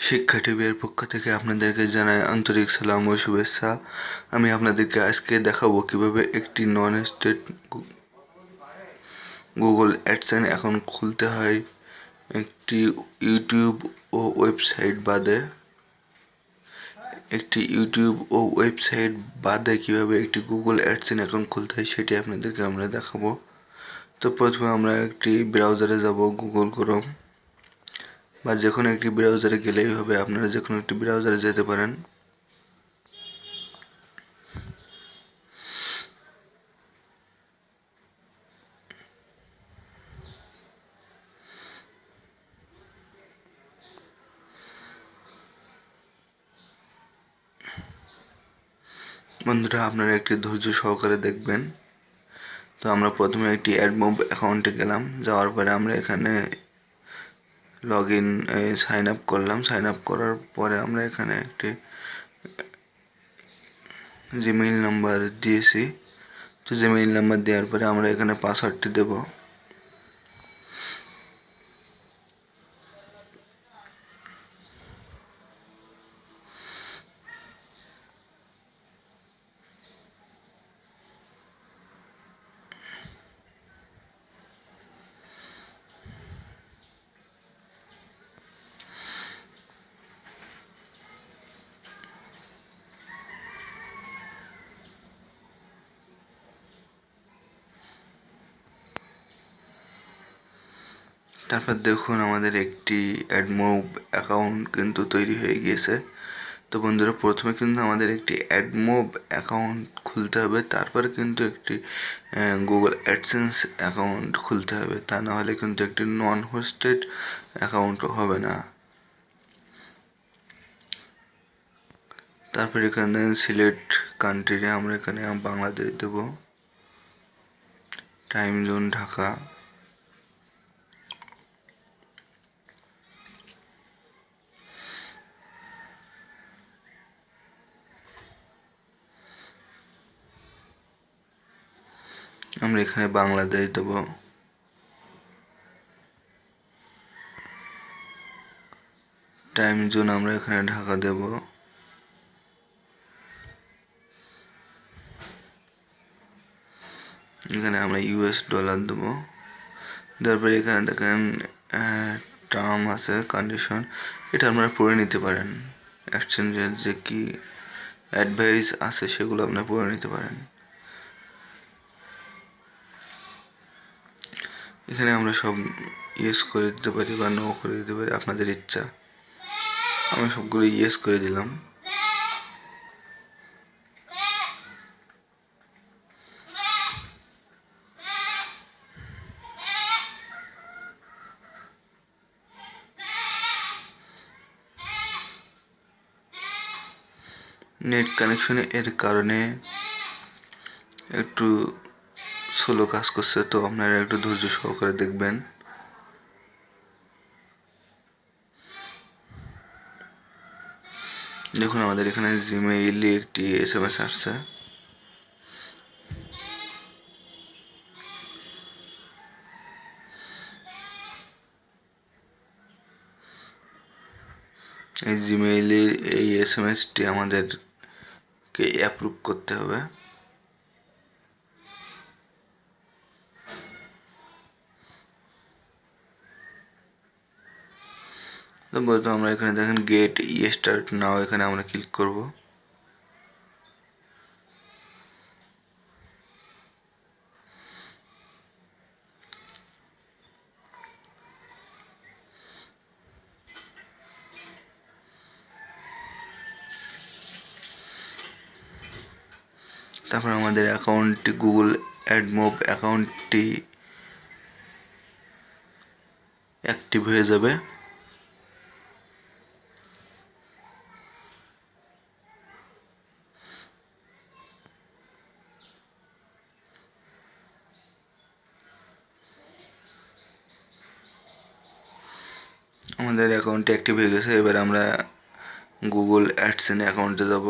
শিক্ষা টিভির পক্ষ থেকে আপনাদেরকে জানাই আন্তরিক সালাম ও শুভেচ্ছা। আমি আপনাদেরকে আজকে দেখাবো কিভাবে একটি non state Google AdSense account খুলতে হয়। একটি ইউটিউব ও ওয়েবসাইট বাদে কিভাবে একটি গুগল অ্যাডসেন্স অ্যাকাউন্ট খুলতে হয় সেটি আপনাদেরকে আমরা দেখাবো। তো প্রথমে আমরা একটি ব্রাউজারে যাব, গুগল ক্রোম বা যে কোনো একটি ব্রাউজারে গেলেই হবে। আপনারা যে কোনো একটি ব্রাউজারে যেতে পারেন। বন্ধুরা, আপনারা একটি ধৈর্য সহকারে দেখবেন। তো আমরা প্রথমে একটি অ্যাডমোব অ্যাকাউন্টে গেলাম, যাওয়ার পরে আমরা এখানে সাইন আপ করলাম। সাইন আপ করার পরে আমরা এখানে একটি জিমেইল নাম্বার দিয়েছি। তো জিমেইল নাম্বার দেওয়ার পরে আমরা এখানে পাসওয়ার্ডটি দেব। তারপর দেখুন আমাদের একটি অ্যাডমোব অ্যাকাউন্ট কিন্তু তৈরি হয়ে গিয়েছে। তো বন্ধুরা, প্রথমে কিন্তু আমাদের একটি অ্যাডমোব অ্যাকাউন্ট খুলতে হবে, তারপরে কিন্তু একটি গুগল অ্যাডসেন্স অ্যাকাউন্ট খুলতে হবে। তা না হলে কিন্তু একটি নন হোস্টেড অ্যাকাউন্ট হবে না। তারপর এখানে সিলেক্ট কান্ট্রিতে আমরা এখানে বাংলাদেশ দেব, টাইম জোন ঢাকা। আমরা এখানে বাংলাদেশ দেব। টাইম জোন আমরা এখানে ঢাকা দেব। এখানে আমরা ইউএস ডলার দেব। তারপরে এখানে দেখেন টার্ম আছে, কন্ডিশন, এটা আপনারা পড়ে নিতে পারেন। এক্সচেঞ্জের যে কি অ্যাডভাইস আছে সেগুলো আপনারা পড়ে নিতে পারেন। এখানে আমরা সব ইয়েস করে দিতে পারি বা নো করে দিতে পারি, আপনাদের ইচ্ছা। আমি সবগুলো ইয়েস করে দিলাম। নেট কানেকশনে এর কারণে একটু স্লো কাজ করছে, তো আপনারা একটু ধৈর্য সহকারে দেখবেন। দেখুন আমাদের এখানে জিমেইলে একটি SMS আসছে। এই জিমেইলের এই SMS-টি আমাদেরকে অ্যাপ্রুভ করতে হবে। তো বলতো আমরা এখানে দেখেন গেট স্টার্ট নাও, এখানে আমরা ক্লিক করব। তারপর আমাদের অ্যাকাউন্টটি, গুগল অ্যাডমোব অ্যাকাউন্টটি অ্যাক্টিভ হয়ে যাবে। আমাদের অ্যাকাউন্টটি অ্যাক্টিভ হয়ে গেছে। এবার আমরা গুগল অ্যাডসেন্স অ্যাকাউন্টে যাব।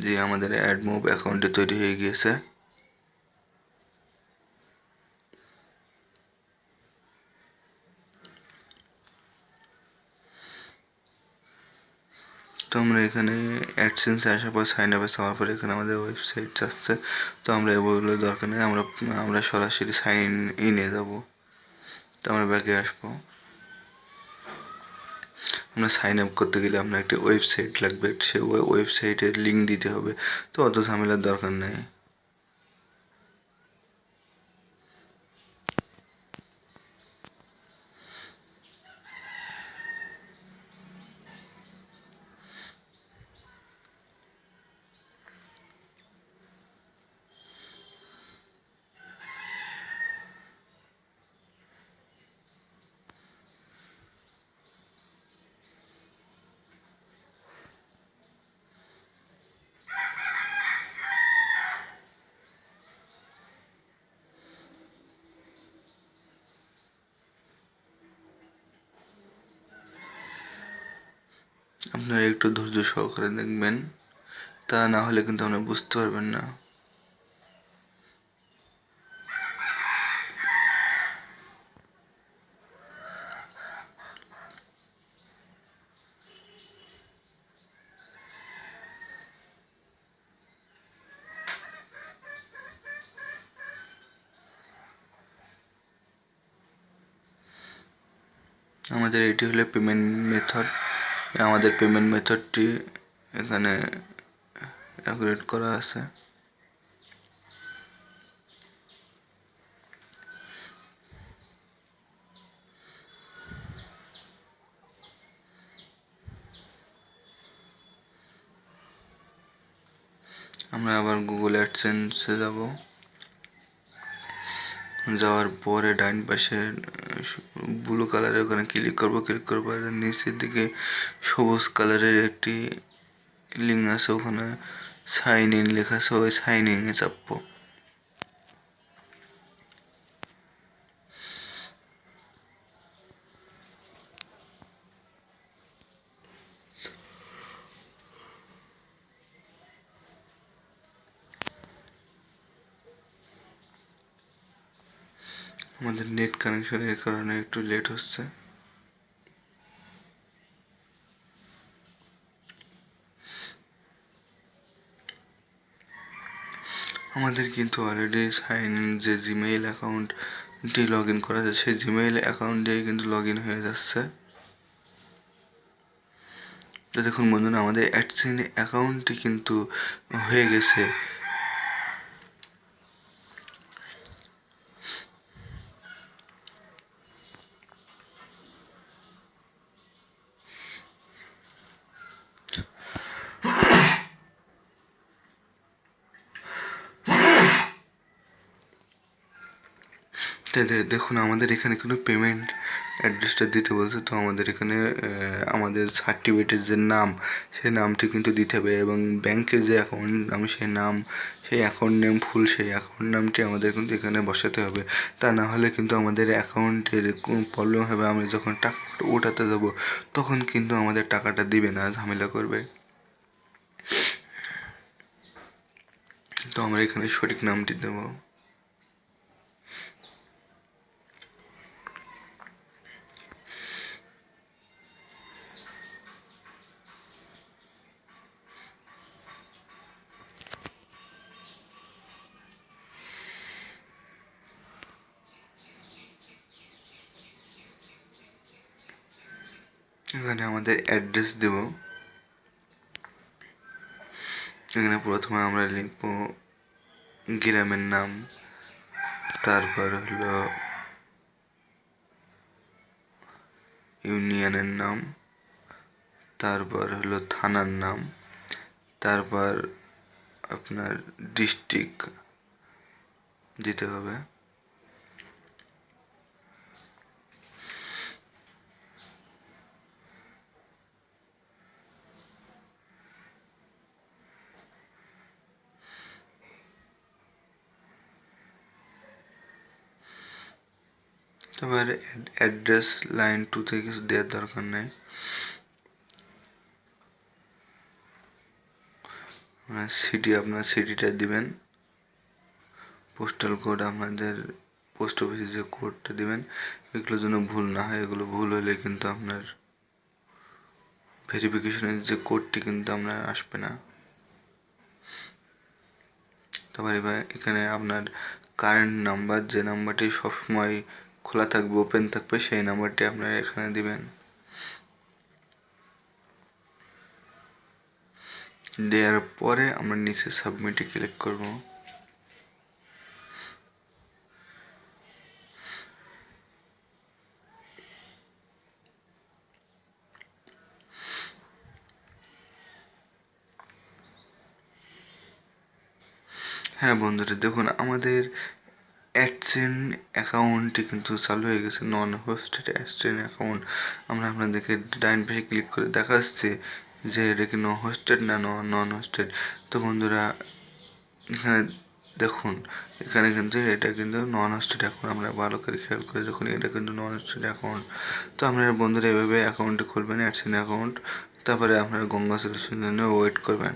যে আমাদের অ্যাড মুভ অ্যাকাউন্টে তৈরি হয়ে গিয়েছে। তো আমরা এখানে অ্যাডসেন্সে আসার পর সাইন আপে যাওয়ার পর এখানে আমাদের ওয়েবসাইট যাচ্ছে। তো আমরা এগুলো দরকার নেই, আমরা সরাসরি সাইন ইনে যাব। তো আমরা ব্যাকে আসবো। আমরা সাইন আপ করতে গেলে আপনার একটি ওয়েবসাইট লাগবে, সে ওয়েবসাইটের লিঙ্ক দিতে হবে। তো অত ঝামেলার দরকার নেই। আপনারা একটু ধৈর্য সহকারে দেখবেন, তা না হলে কিন্তু আপনারা বুঝতে পারবেন না। আমাদের এটি হলো পেমেন্ট মেথড। আমাদের পেমেন্ট মেথডটি এখানে অ্যাকুরেট করা আছে। আমরা আবার গুগল অ্যাডসেন্সে যাব। যাওয়ার পরে ডাইন পাশে ব্লু কালারের ওখানে ক্লিক করবো নিচের দিকে সবুজ কালারের একটি লিঙ্ক আছে, ওখানে সাইন ইন লেখা আছে, ওই সাইন ইনে চাপবো। আমাদের নেট কানেকশনের কারণে একটু লেট হচ্ছে। আমাদের কিন্তু অলরেডি সাইন ইন যে জিমেইল অ্যাকাউন্টটি লগ ইন করা আছে, সেই জিমেইল অ্যাকাউন্ট দিয়ে কিন্তু লগ ইন হয়ে যাচ্ছে। তো দেখুন বন্ধুরা, আমাদের অ্যাডসেন্স অ্যাকাউন্টটি কিন্তু হয়ে গেছে। দেখুন আমাদের এখানে কোনো পেমেন্ট অ্যাড্রেসটা দিতে বলছে। তো আমাদের এখানে আমাদের সার্টিফিকেটের যে নাম, সেই নামটি কিন্তু দিতে হবে, এবং ব্যাংকের যে অ্যাকাউন্ট নাম, সেই অ্যাকাউন্ট নেম ফুল, সেই অ্যাকাউন্ট নামটি আমাদের কিন্তু এখানে বসাতে হবে। তা না হলে কিন্তু আমাদের অ্যাকাউন্টের কোনো প্রবলেম হবে। আমরা যখন টাকাটা ওঠাতে যাব তখন কিন্তু আমাদের টাকাটা দিবে না, ঝামেলা করবে। তো আমরা এখানে সঠিক নামটি দেবো। এখানে আমাদের অ্যাড্রেস দেব। এখানে প্রথমে আমরা লিখব গ্রামের নাম, তারপর হলো ইউনিয়নের নাম, তারপর হলো থানার নাম, তারপর আপনার ডিস্ট্রিক্ট দিতে হবে। এবার অ্যাড্রেস লাইন 2 থেকে কিছু দেওয়ার দরকার নেই। আপনার সিটিটা দিবেন, পোস্টাল কোড আপনাদের পোস্ট অফিসে যে কোডটা দিবেন এগুলো যেন ভুল না হয়। এগুলো ভুল হলে কিন্তু আপনার ভেরিফিকেশনের যে কোডটি কিন্তু আপনার আসবে না। তারপর এবার এখানে আপনার কারেন্ট নাম্বার, যে নাম্বারটি সবসময় খোলা থাকবে, ওপেন থাকবে, সেই নাম্বারটি আপনারা এখানে দিবেন। দেওয়ার পরে আমরা নিচে সাবমিটে ক্লিক করব। হ্যাঁ বন্ধুরা, দেখুন আমাদের অ্যাডসেন অ্যাকাউন্টটি কিন্তু চালু হয়ে গেছে, নন হোস্টেড অ্যাডসেন অ্যাকাউন্ট। আমরা আপনাদেরকে ডাইন পাশে ক্লিক করে দেখাচ্ছি যে এটা কি হোস্টেড না নন হোস্টেড। তো বন্ধুরা এখানে দেখুন, এখানে কিন্তু এটা কিন্তু নন হোস্টেড অ্যাকাউন্ট। আমরা ভালো করে খেয়াল করে দেখুন, এটা কিন্তু নন হোস্টেড অ্যাকাউন্ট। তো আপনারা বন্ধুরা এভাবে অ্যাকাউন্টটি খুলবেন, অ্যাডসেন অ্যাকাউন্ট। তারপরে আপনারা গঙ্গা সলিউশনের জন্য ওয়েট করবেন।